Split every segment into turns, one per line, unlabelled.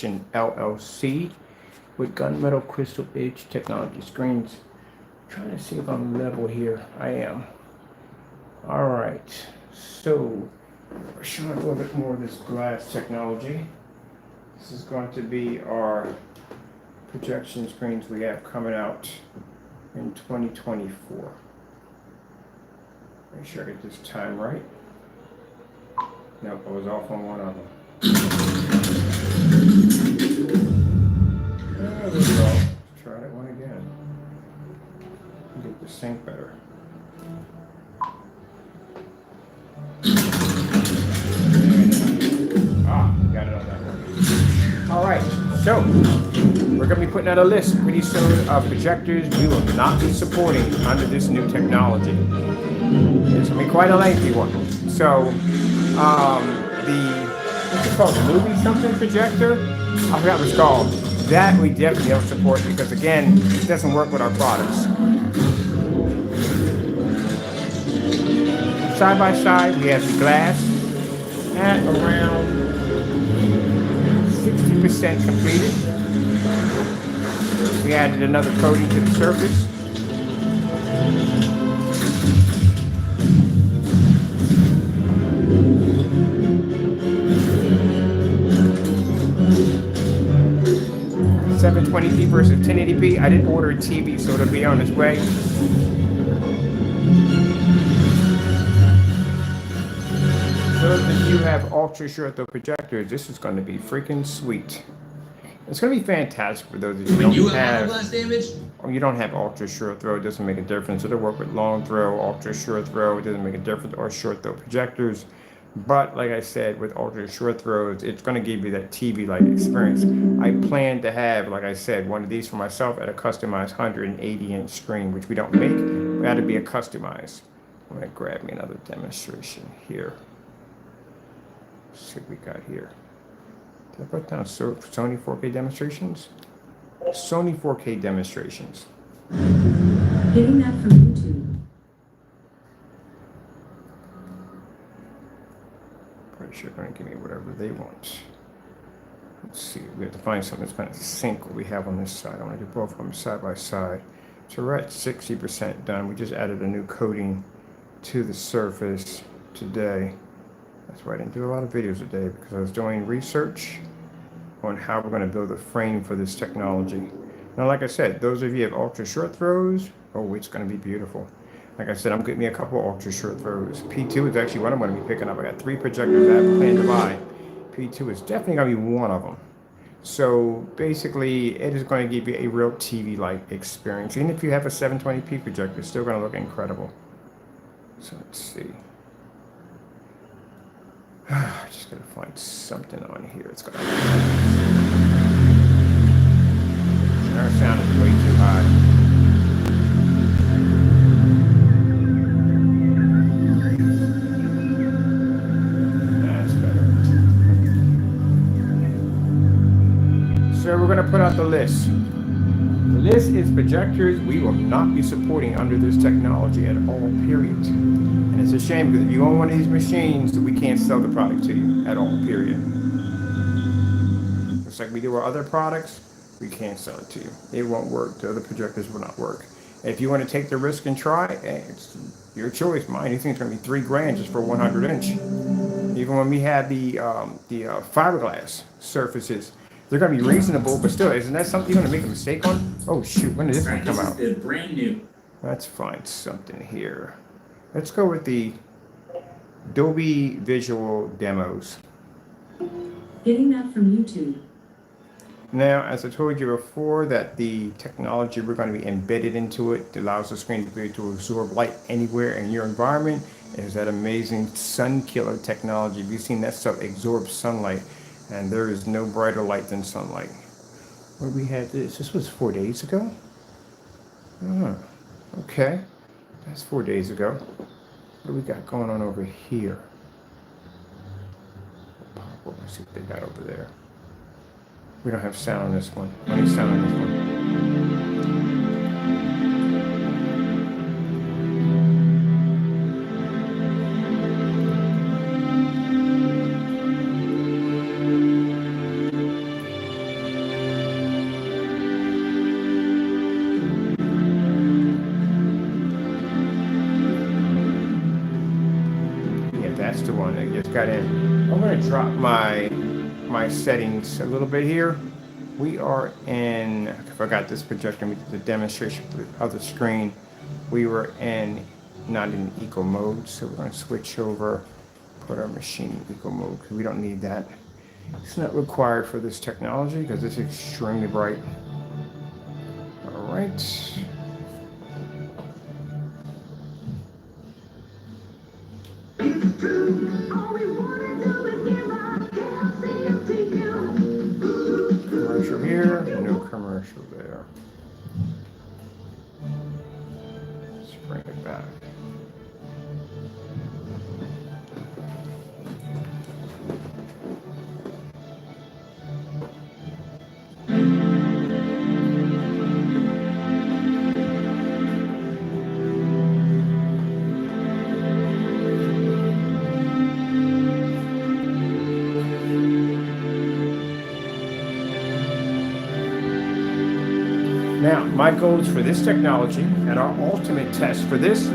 LLC with gunmetal crystal edge technology screens. Trying to see if I'm level here. I am. All right. So we're showing a little bit more of this glass technology. This is going to be our projection screens we have coming out in 2024. Make sure I get this time right. Nope, I was off on one of them. There we go. Let's try that one again. Get the sync better. Got it on that one. All right, so we're going to be putting out a list pretty soon of projectors we will not be supporting under this new technology. It's going to be quite a lengthy one. So, what's it called? The movie something projector? I forgot what it's called. That we definitely don't support because, again, it doesn't work with our products. Side by side, we have the glass at around 60% completed. We added another coating to the surface. .720p versus 1080p. I didn't order a TV, so it'll be on its way. Those of you who have ultra short throw projectors, this is going to be freaking sweet. It's going to be fantastic for those of you who don't have blast damage. Or you don't have ultra short throw. It doesn't make a difference. It'll work with long throw, ultra short throw. It doesn't make a difference, or short throw projectors. But like I said, with ultra short throws, it's going to give you that TV-like experience. I plan to have, like I said, one of these for myself at a customized 180-inch screen, which we don't make. That'll be a customized. I'm going to grab me another demonstration here. Let's see what we got here. Did I put down Sony 4K demonstrations? Sony 4K demonstrations.
Getting that from YouTube.
Pretty sure they're going to give me whatever they want. Let's see. We have to find something that's going to sync what we have on this side. I want to do both of them side by side. So we're at 60% done. We just added a new coating to the surface today. That's why I didn't do a lot of videos today, because I was doing research on how we're going to build a frame for this technology. Now, like I said, those of you who have ultra short throws, oh, it's going to be beautiful. Like I said, I'm getting me a couple ultra short throws. P2 is actually what I'm going to be picking up. I got 3 projectors I have planned to buy. P2 is definitely going to be one of them. So basically, it is going to give you a real TV-like experience. Even if you have a 720p projector, it's still going to look incredible. So let's see. Just gotta find something on here. It's gonna. Our sound is way too high. That's better. So we're gonna put out the list. The list is projectors we will not be supporting under this technology at all, period. And it's a shame because if you own one of these machines, we can't sell the product to you at all, period. Just like we do our other products, we can't sell it to you. It won't work. The other projectors will not work. If you want to take the risk and try, it's your choice. Mine, you think it's going to be $3,000 just for 100-inch. Even when we had the fiberglass surfaces, they're going to be reasonable, but still, isn't that something you're going to make a mistake on? Oh, shoot, when did this one come out?
This is brand new.
Let's find something here. Let's go with the Dolby Visual Demos.
Getting that from YouTube.
Now, as I told you before, that the technology we're going to be embedded into it allows the screen to be able to absorb light anywhere in your environment. Is that amazing sun killer technology? Have you seen that stuff absorb sunlight? And there is no brighter light than sunlight. Where we had this? This was 4 days ago? Oh, okay. That's 4 days ago. What do we got going on over here? Let's see what they got over there. We don't have sound on this one. I need sound on this one. got in. I'm going to drop my settings a little bit here. We are in, I forgot this projector, we did the demonstration for the other screen. We were in, not in eco mode, so we're going to switch over, put our machine in eco mode, because we don't need that. It's not required for this technology because it's extremely bright. All right. Commercial here, no commercial there. Let's bring it back. Now, my goals for this technology and our ultimate test for this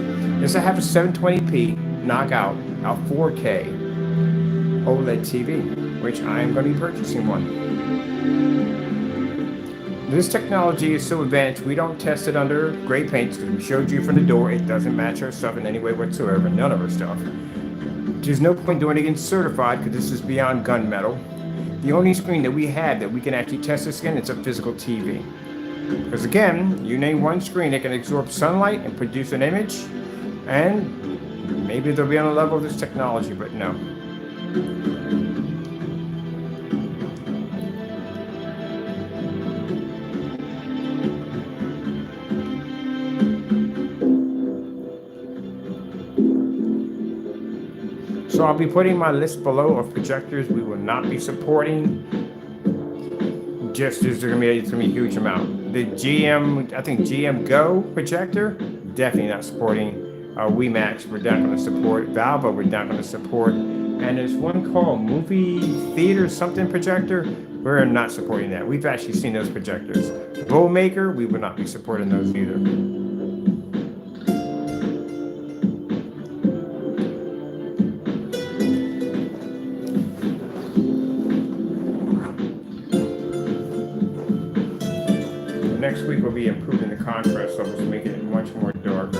is to have a 720p knockout, a 4K OLED TV, which I am going to be purchasing one. This technology is so advanced, we don't test it under gray paints because we showed you from the door it doesn't match our stuff in any way whatsoever, none of our stuff. There's no point doing it against certified because this is beyond gunmetal. The only screen that we have that we can actually test this again, it's a physical TV. Because again, you name one screen that can absorb sunlight and produce an image, and maybe they'll be on the level of this technology, but no. So I'll be putting my list below of projectors we will not be supporting. Just as there's gonna be a huge amount. The GMGO projector, definitely not supporting. Wemax, we're not gonna support. Vava, we're not gonna support. And there's one called Movie Theater something projector. We're not supporting that. We've actually seen those projectors. BOWMAKER, we will not be supporting those either. Next week we'll be improving the contrast levels, making it much more darker.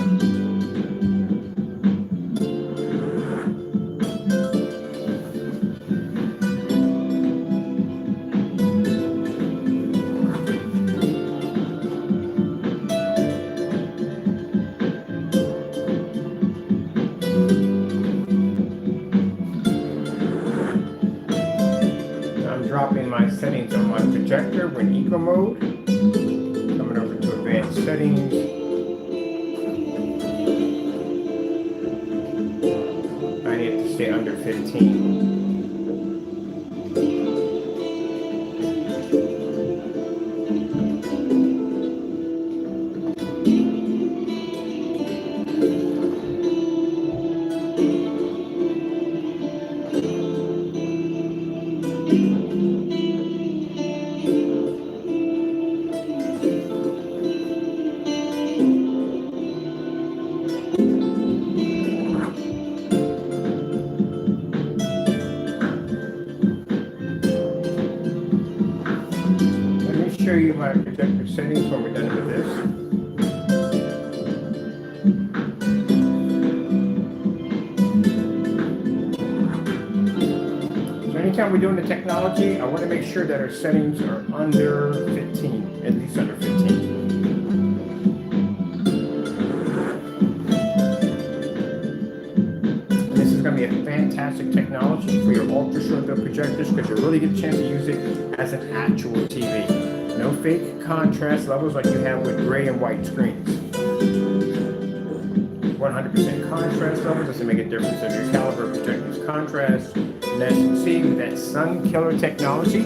I'm dropping my settings on my projector. We're in eco mode. Coming over to advanced settings. I need to stay under 15. Show you my projector settings when we're done with this. So anytime we're doing the technology, I want to make sure that our settings are under 15, at least under 15. And this is going to be a fantastic technology for your ultra short field projectors because you really get a chance to use it as an actual TV. No fake contrast levels like you have with gray and white screens. 100% contrast levels doesn't make a difference in your caliber projector's contrast. And as you can see with that sun killer technology,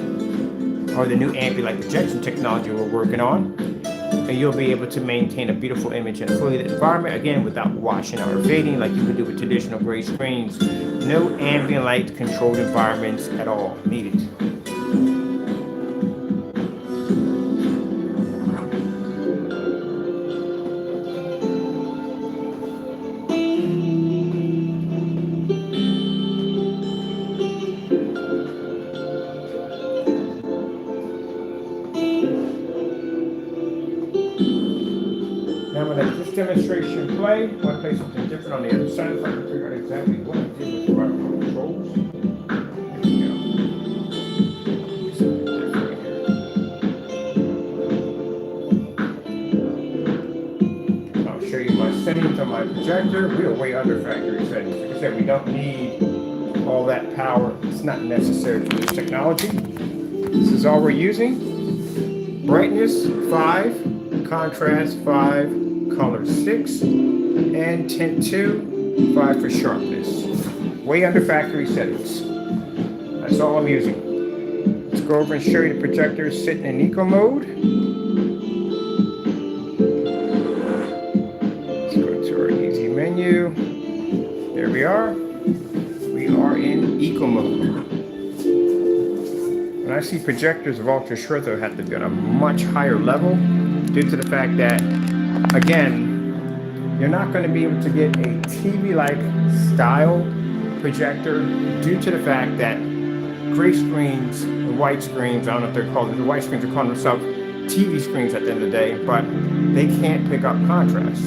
or the new ambient light projection technology we're working on, and you'll be able to maintain a beautiful image in a fully lit environment, again, without washing out or fading like you would do with traditional gray screens. No ambient light controlled environments at all needed. I'm going to let this demonstration play. I want to play something different on the other side if I can figure out exactly what I did with the remote controls. Here we go. Something different here. I'll show you my settings on my projector. We are way under factory settings. Like I said, we don't need all that power. It's not necessary for this technology. This is all we're using. Brightness 5, contrast 5, color 6, and tint 2, 5 for sharpness. Way under factory settings. That's all I'm using. Let's go over and show you the projector sitting in eco mode. Let's go to our easy menu. There we are. We are in eco mode. When I see projectors of ultra short, they have to be on a much higher level due to the fact that, again, you're not going to be able to get a TV-like style projector due to the fact that gray screens and white screens, I don't know if they're called, the white screens are calling themselves TV screens at the end of the day, but they can't pick up contrast. I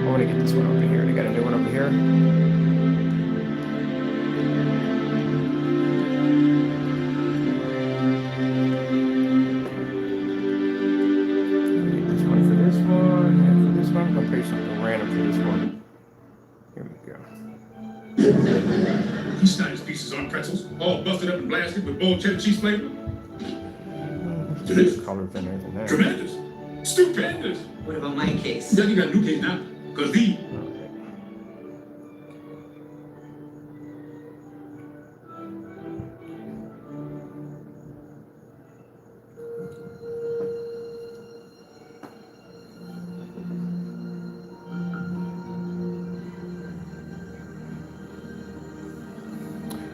want to get this one over here. They got a new one over here. I'll pay something random for this one. Here we go.
These Snyder's pieces aren't pretzels, all busted up and blasted with boiled cheddar cheese flavor.
This color than everything there.
Tremendous. Stupendous.
What about my case?
Yeah, you got a new case now. Because the...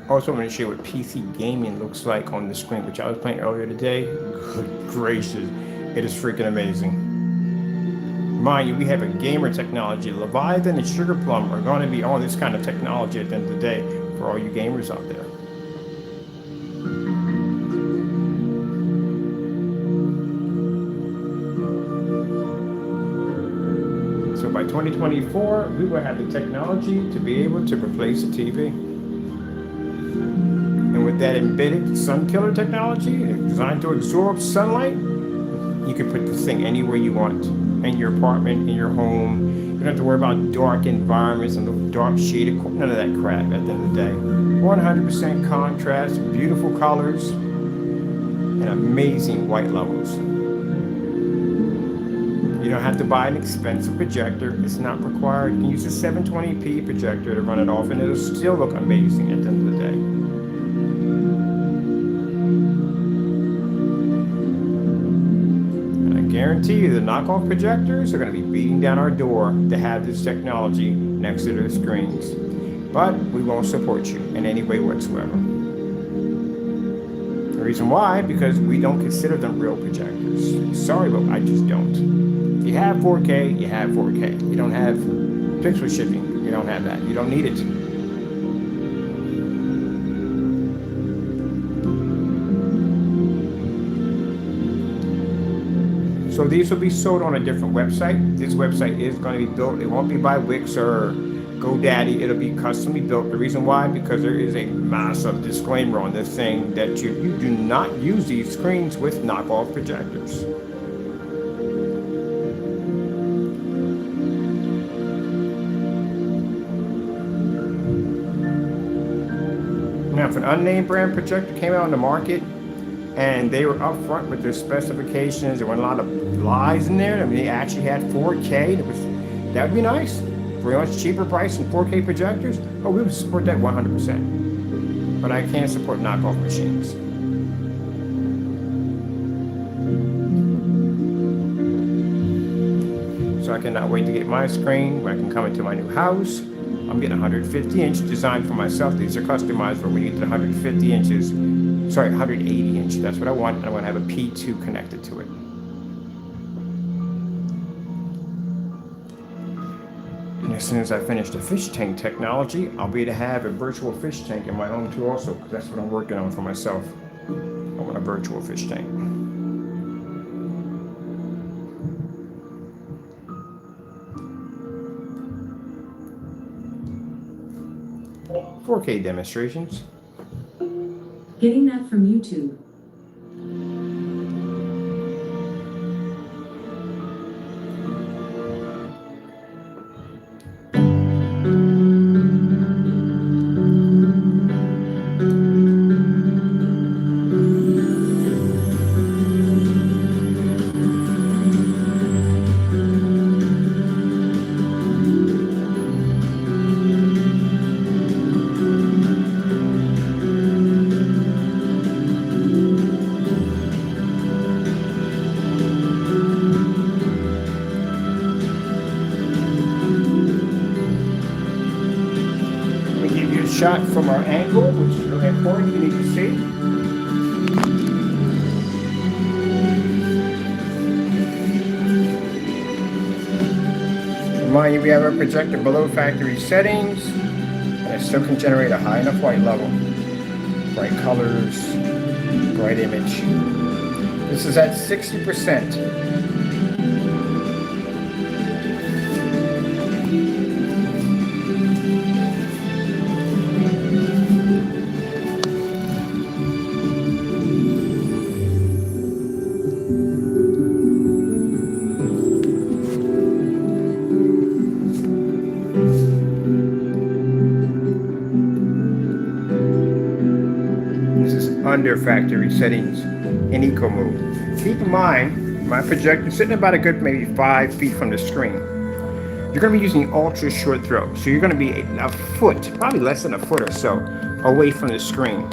Also, I'm going to show you what PC gaming looks like on the screen, which I was playing earlier today. Good gracious, it is freaking amazing. Mind you, we have a gamer technology. Leviathan and Sugar Plum are going to be on this kind of technology at the end of the day for all you gamers out there. So by 2024, we will have the technology to be able to replace a TV. And with that embedded sun killer technology designed to absorb sunlight, you can put this thing anywhere you want. In your apartment, in your home. You don't have to worry about dark environments and dark shaded, none of that crap at the end of the day. 100% contrast, beautiful colors, and amazing white levels. You don't have to buy an expensive projector. It's not required. You can use a 720p projector to run it off and it'll still look amazing at the end of the day. Guarantee you the knockoff projectors are going to be beating down our door to have this technology next to their screens. But we won't support you in any way whatsoever. The reason why, because we don't consider them real projectors. Sorry, but I just don't. If you have 4K, you have 4K. You don't have pixel shipping, you don't have that. You don't need it. So these will be sold on a different website. This website is going to be built. It won't be by Wix or GoDaddy. It'll be customly built. The reason why, because there is a massive disclaimer on this thing that you do not use these screens with knockoff projectors. Now, if an unnamed brand projector came out on the market, and they were upfront with their specifications. There weren't a lot of lies in there. I mean, they actually had 4K. That would be nice. For a much cheaper price than 4K projectors. Oh, we would support that 100%. But I can't support knockoff machines. So I cannot wait to get my screen when I can come into my new house. I'm getting 150 inch designed for myself. These are customized for when you get to 150 inches. Sorry, 180 inch. That's what I want. I want to have a P2 connected to it. And as soon as I finish the fish tank technology, I'll be able to have a virtual fish tank in my home too also, because that's what I'm working on for myself. I want a virtual fish tank. 4K demonstrations.
Getting that from YouTube.
Shot from our angle, which is really important, you need to see. Remind you, we have our projector below factory settings, and it still can generate a high enough white level. Bright colors, bright image. This is at 60%. Under factory settings in eco mode. Keep in mind, my projector is sitting about a good maybe 5 feet from the screen. You're going to be using ultra short throw, so you're going to be a foot, probably less than a foot or so, away from the screen.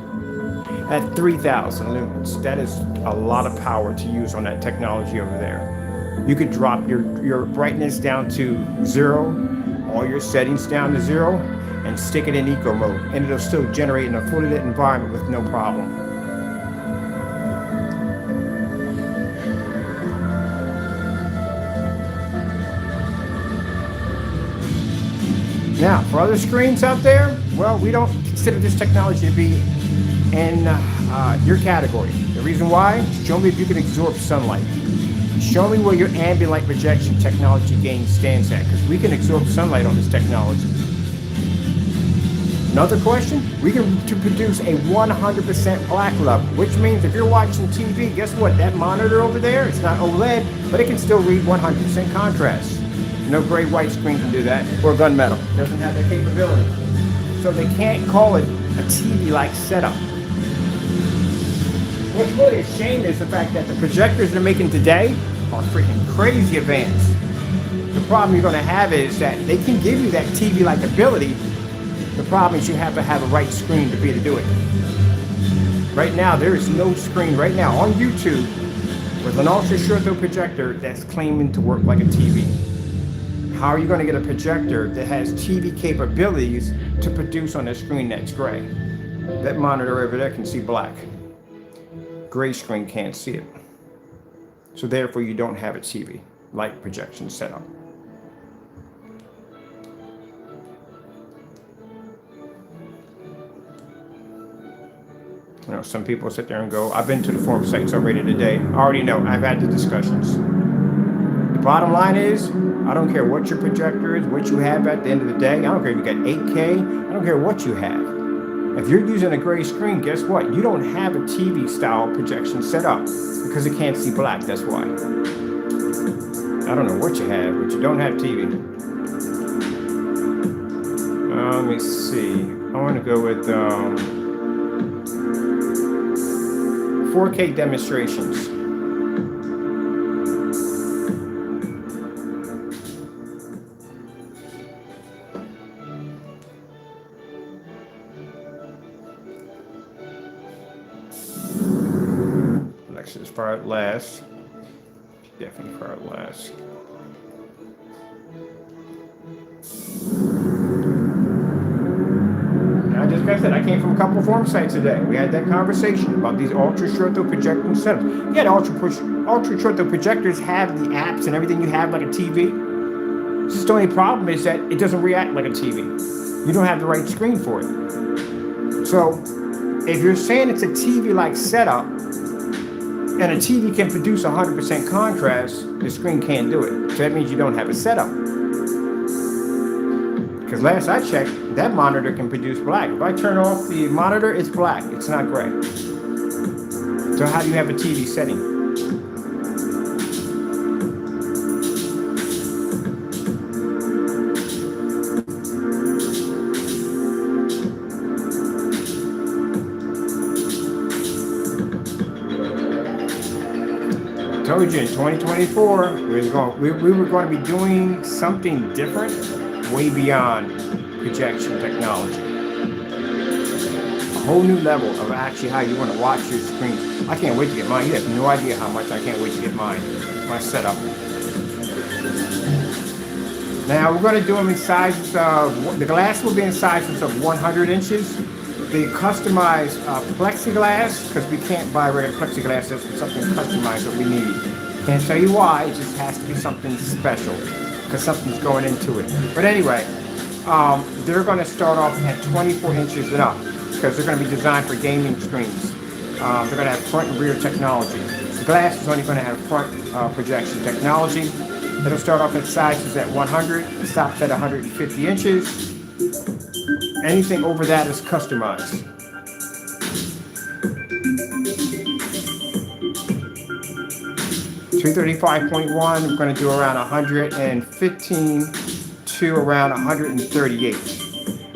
At 3,000 lumens, that is a lot of power to use on that technology over there. You could drop your brightness down to 0, all your settings down to 0, and stick it in eco mode, and it'll still generate in a fully lit environment with no problem. Now, for other screens out there, well, we don't consider this technology to be in your category. The reason why? Show me if you can absorb sunlight. Show me where your ambient light projection technology gain stands at, because we can absorb sunlight on this technology. Another question, we can produce a 100% black level, which means if you're watching TV, guess what? That monitor over there, it's not OLED, but it can still read 100% contrast. No gray white screen can do that, or gunmetal. Doesn't have that capability. So they can't call it a TV-like setup. What's really a shame is the fact that the projectors they're making today are freaking crazy advanced. The problem you're going to have is that they can give you that TV-like ability. The problem is you have to have a right screen to be able to do it. Right now, there is no screen right now on YouTube with an ultra short throw projector that's claiming to work like a TV. How are you going to get a projector that has TV capabilities to produce on a screen that's gray? That monitor over there can see black. Gray screen can't see it. So therefore you don't have a TV-like projection setup. You know, some people sit there and go, I've been to the forum sites already today. I already know, I've had the discussions. The bottom line is, I don't care what your projector is, what you have at the end of the day. I don't care if you got 8K, I don't care what you have. If you're using a gray screen, guess what? You don't have a TV style projection set up because it can't see black, that's why. I don't know what you have, but you don't have TV. Let me see. I want to go with 4K demonstrations. Alexa's fired last. Definitely fired last. Like I said, I came from a couple of forum sites today. We had that conversation about these ultra short throw projector setups. Yeah, the ultra short throw projectors have the apps and everything you have like a TV. Just the only problem is that it doesn't react like a TV. You don't have the right screen for it. So if you're saying it's a TV-like setup and a TV can produce 100% contrast, the screen can't do it. So that means you don't have a setup. Because last I checked, that monitor can produce black. If I turn off the monitor, it's black. It's not gray. So how do you have a TV setting? I told you in 2024 we were going to be doing something different, way beyond projection technology. A whole new level of actually how you want to watch your screens. I can't wait to get mine. You have no idea how much I can't wait to get mine. My setup. Now we're going to do them in sizes of, the glass will be in sizes of 100 inches. The customized plexiglass, because we can't buy regular plexiglass, that's something customized that we need. Can't tell you why, it just has to be something special, because something's going into it. But anyway, they're going to start off at 24 inches and up, because they're going to be designed for gaming screens. They're going to have front and rear technology. The glass is only going to have front projection technology. It'll start off at sizes at 100, it stops at 150 inches. Anything over that is customized. $235.1, we're going to do around 115 to around 138.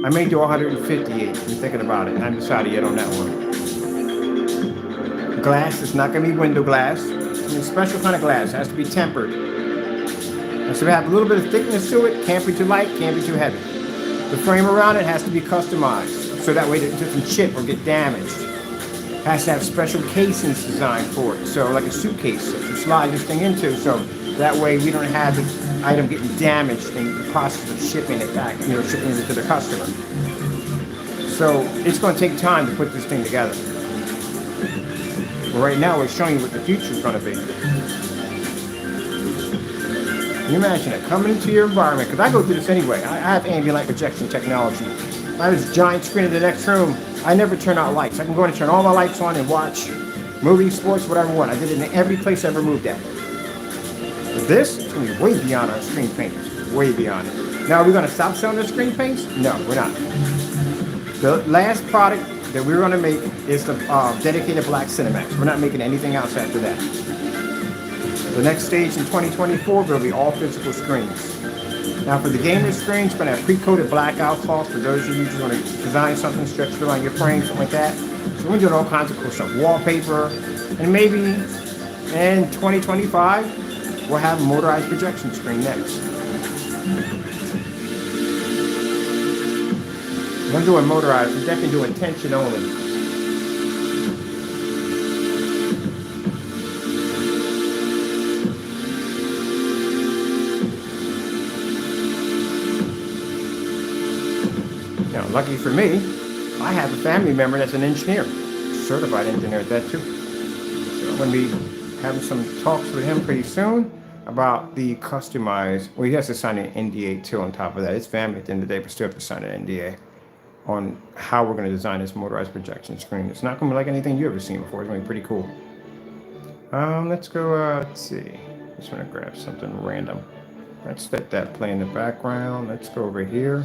I may do 158. I'm thinking about it. I haven't decided yet on that one. Glass is not going to be window glass. It's a special kind of glass. It has to be tempered. It has to have a little bit of thickness to it. Can't be too light, can't be too heavy. The frame around it has to be customized, so that way it doesn't chip or get damaged. It has to have special casings designed for it, so like a suitcase that you slide this thing into, so that way we don't have the item getting damaged in the process of shipping it back, shipping it to the customer. So it's going to take time to put this thing together. But right now we're showing you what the future is going to be. Can you imagine it coming into your environment? Because I go through this anyway. I have ambient light projection technology. I have this giant screen in the next room. I never turn out lights. I can go in and turn all my lights on and watch movies, sports, whatever I want. I did it in every place I ever moved at. But this is going to be way beyond our screen painters. Way beyond it. Now, are we going to stop selling the screen paints? No, we're not. The last product that we're going to make is the dedicated black Cinemax. We're not making anything else after that. The next stage in 2024 will be all physical screens. Now for the gamer screens, we're going to have pre-coated black cloth for those of you who want to design something, stretch it on your frame, something like that. So we're doing all kinds of cool stuff. Wallpaper, and maybe in 2025, we'll have a motorized projection screen next. I'm doing motorized, we're definitely doing tension only. Lucky for me, I have a family member that's an engineer, certified engineer at that too. So I'm going to be having some talks with him pretty soon about the customized, well, he has to sign an NDA too on top of that. It's family at the end of the day, but still have to sign an NDA on how we're going to design this motorized projection screen. It's not going to be like anything you've ever seen before. It's going to be pretty cool. Let's go, let's see. Just want to grab something random. Let's let that play in the background. Let's go over here.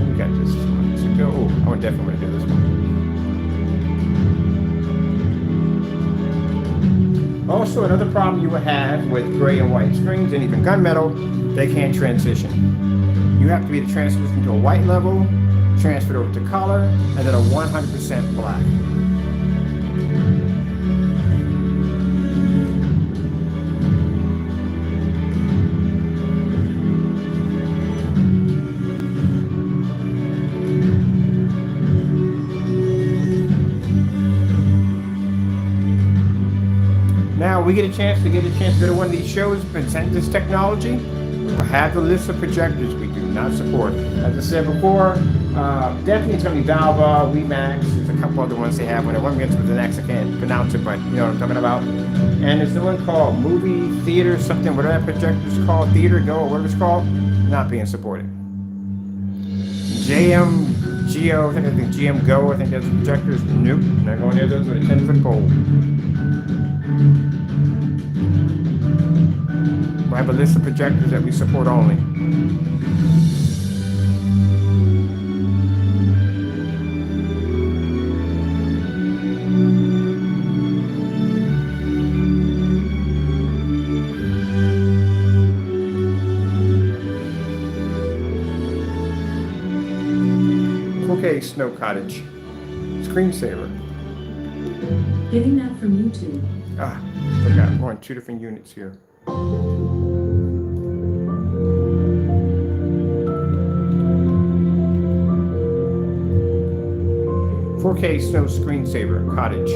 We got this one to go. Oh, I would definitely want to do this one. Also, another problem you would have with gray and white screens and even gunmetal, they can't transition. You have to be the transition to a white level, transfer it over to color, and then a 100% black. Now we get a chance to go to one of these shows, present this technology. We'll have the list of projectors we do not support. As I said before, definitely it's going to be Vava, Wemax. There's a couple other ones they have. When one gets with the next, I can't pronounce it, but you know what I'm talking about. And there's the one called Movie Theater something, whatever that projector is called, Theater Go or whatever it's called, not being supported. GMGO, I think GMGO, I think that's projectors. Nope, not going near those with a 10-foot pole. We have a list of projectors that we support only. Okay, Snow Cottage. Screensaver.
Getting that from YouTube.
Ah, forgot. We're on 2 different units here. 4K Snow Screensaver Cottage.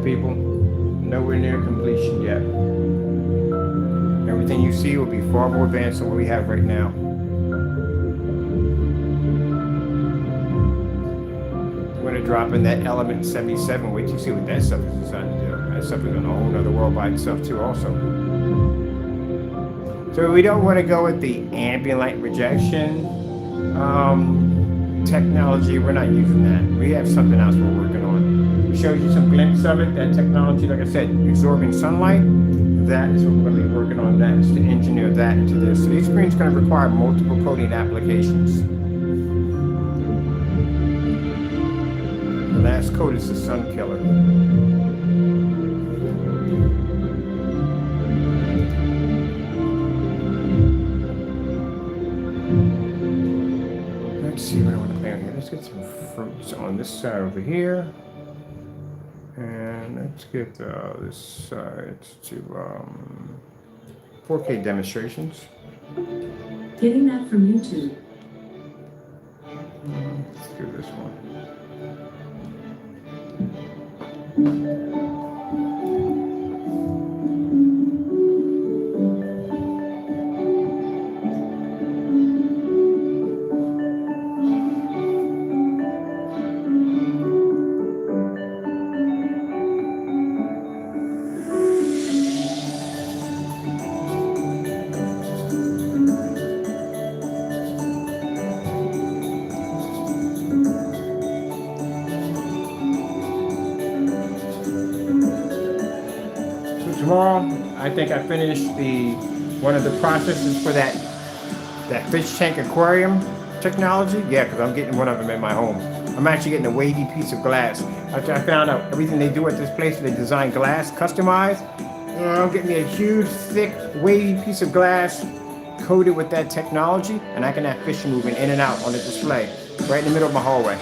People, nowhere near completion yet. Everything you see will be far more advanced than what we have right now. I'm going to drop in that Element 77. Wait till you see what that stuff is designed to do. That stuff is on a whole other world by itself too also. So we don't want to go with the ambient light rejection technology. We're not using that. We have something else we're working on. We showed you some glimpse of it. That technology, like I said, absorbing sunlight. That is what we're going to be working on next to engineer that into this. So these screens are going to require multiple coating applications. The last coat is the sun killer. Let's see what I want to play on here. Let's get some fruits on this side over here. And let's get this side to 4K demonstrations.
Getting that from YouTube.
Let's do this one. Tomorrow, I think I finished one of the processes for that fish tank aquarium technology. Yeah, because I'm getting one of them in my home. I'm actually getting a wavy piece of glass. After I found out everything they do at this place, they design glass customized. I'm getting me a huge, thick, wavy piece of glass coated with that technology, and I can have fish moving in and out on the display right in the middle of my hallway.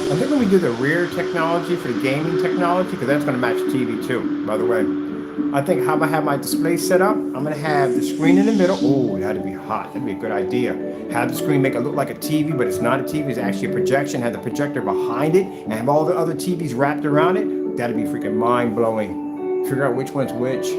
I think when we do the rear technology for the gaming technology, because that's going to match TV too, by the way. I think how I'm going to have my display set up, I'm going to have the screen in the middle. Oh, that'd be hot. That'd be a good idea. Have the screen make it look like a TV, but it's not a TV. It's actually a projection. Have the projector behind it and have all the other TVs wrapped around it. That'd be freaking mind-blowing. Figure out which one's which.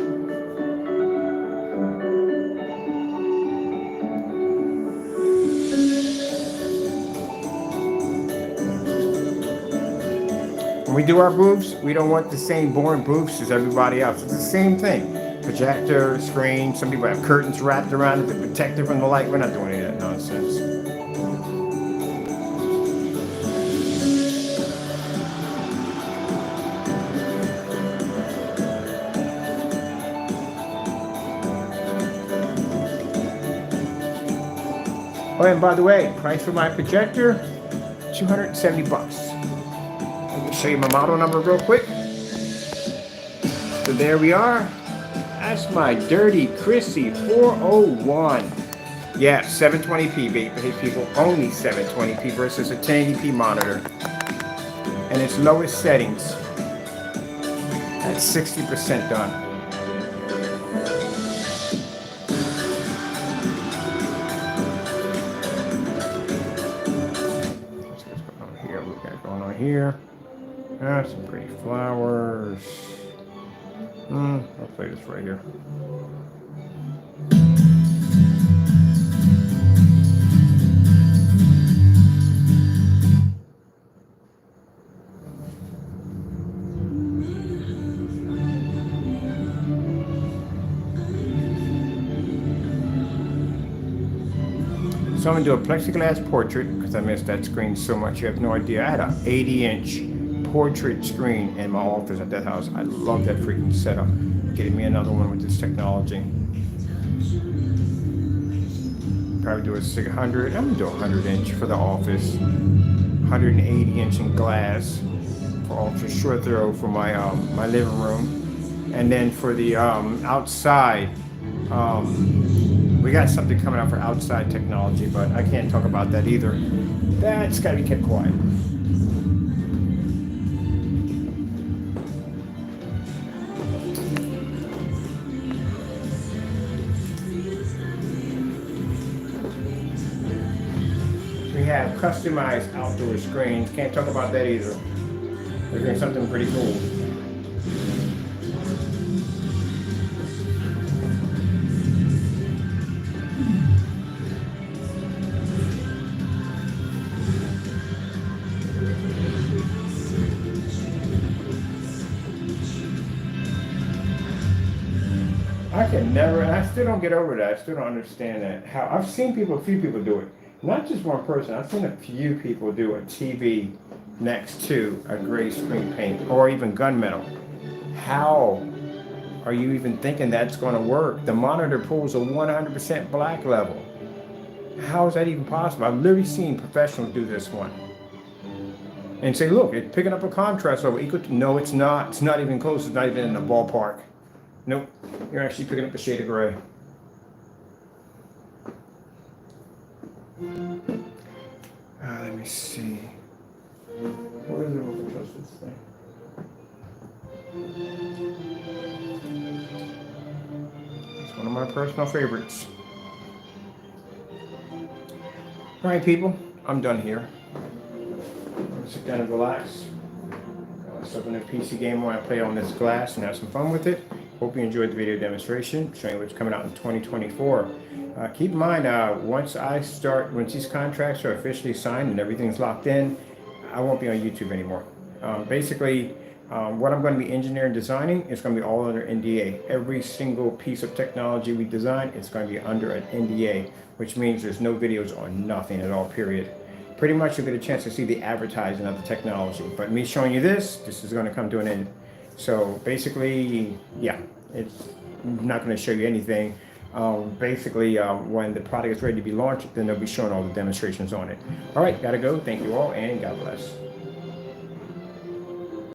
When we do our booths, we don't want the same boring booths as everybody else. It's the same thing. Projector, screen, some people have curtains wrapped around it to protect it from the light. We're not doing any of that nonsense. Oh, and by the way, price for my projector, $270. Show you my model number real quick. So there we are. That's my Dirty Chrissy 401. Yeah, 720p, hey people, only 720p versus a 1080p monitor. And its lowest settings at 60% done. Let's see what's going on here. What we got going on here? Ah, some pretty flowers. I'll play this right here. So I'm gonna do a plexiglass portrait because I missed that screen so much. You have no idea. I had an 80-inch portrait screen in my office at that house. I love that freaking setup. Getting me another one with this technology. Probably do a 600. I'm gonna do a 100-inch for the office. 180-inch in glass for ultra short throw for my my living room, and then for the outside. We got something coming out for outside technology, but I can't talk about that either. That's got to be kept quiet. We have customized outdoor screens. Can't talk about that either. We're doing something pretty cool. I can never, and I still don't get over that. I still don't understand that. How I've seen a few people do it. Not just one person. I've seen a few people do a TV next to a gray screen paint or even gunmetal. How are you even thinking that's going to work? The monitor pulls a 100% black level. How is that even possible? I've literally seen professionals do this one. And say, look, it's picking up a contrast level equal to, no, it's not. It's not even close. It's not even in the ballpark. Nope, you're actually picking up a shade of gray. Let me see. What is it with this thing? It's one of my personal favorites. All right, people, I'm done here. I'm gonna sit down and relax. Got myself a new PC game where I play on this glass and have some fun with it. Hope you enjoyed the video demonstration showing what's coming out in 2024. Keep in mind, once these contracts are officially signed and everything's locked in, I won't be on YouTube anymore. Basically, what I'm going to be engineering and designing is going to be all under NDA. Every single piece of technology we design is going to be under an NDA, which means there's no videos or nothing at all, period. Pretty much you'll get a chance to see the advertising of the technology. But me showing you this is going to come to an end. So basically, yeah, it's not going to show you anything. When the product is ready to be launched, then they'll be showing all the demonstrations on it. All right, gotta go. Thank you all, and God bless.